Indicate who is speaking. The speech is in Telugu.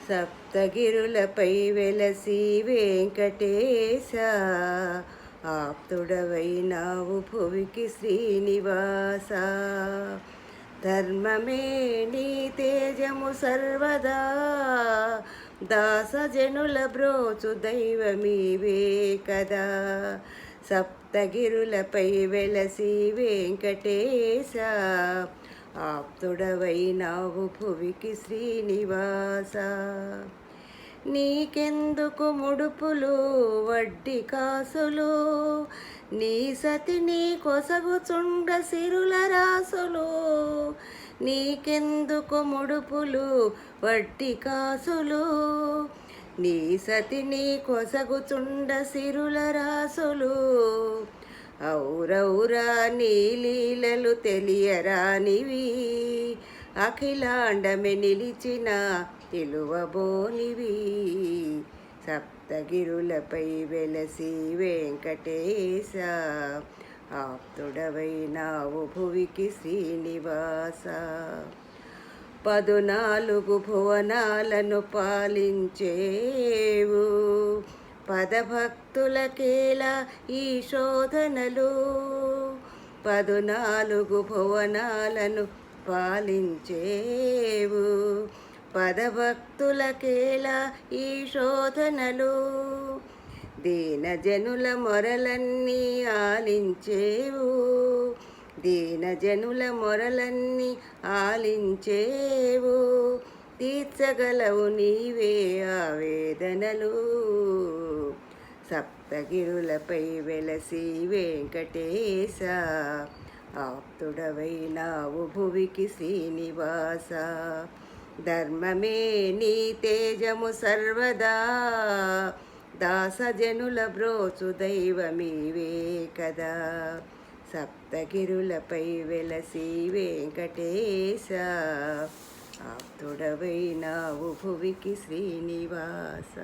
Speaker 1: సప్తగిరులపై వెలసి వెంకటేశ, ఆప్తుడవైనావు భువికి శ్రీనివాస. ధర్మమే నీ తేజము సర్వదా, దాసజనుల బ్రోచు దైవమీవే కదా. సప్తగిరులపై వెలసి వెంకటేశ, ఆప్తుడవైనావు భువికి శ్రీనివాస. నీకెందుకు ముడుపులు వడ్డీ కాసులు, నీ సతిని కొసగుచుండ సిరుల రాసులు. నీకెందుకు ముడుపులు వడ్డీ కాసులు, నీ సతిని కొసగుచుండ సిరుల రాసులు. ఔరౌరా నీ లీలలు తెలియరానివి, అఖిలాండమే నిలిచిన నిలువబోనివి. సప్తగిరులపై వెలసి వెంకటేశ, ఆప్తుడవైనావు భువికి శ్రీనివాస. 14 భువనాలను పాలించేవు, పదభక్తులకేలా ఈ శోధనలు. 14 భువనాలను పాలించేవు, పదభక్తులకేలా ఈ శోధనలు. దీనజనుల మొరలన్నీ ఆలించేవు, దీనజనుల మొరలన్నీ ఆలించేవు. తీర్చగలవు నీవే ఆవేదనలు. సప్తగిరులపై వెలసి వెంకటేశ, ఆప్తుడవైనావు భువికి శ్రీనివాస. ధర్మమే నీ తేజము సర్వదా, దాసజనుల బ్రోచు దైవమీవే కదా. సప్తగిరులపై వెలసి వెంకటేశ, ఆప్తుడవైనావు భువికి శ్రీనివాస.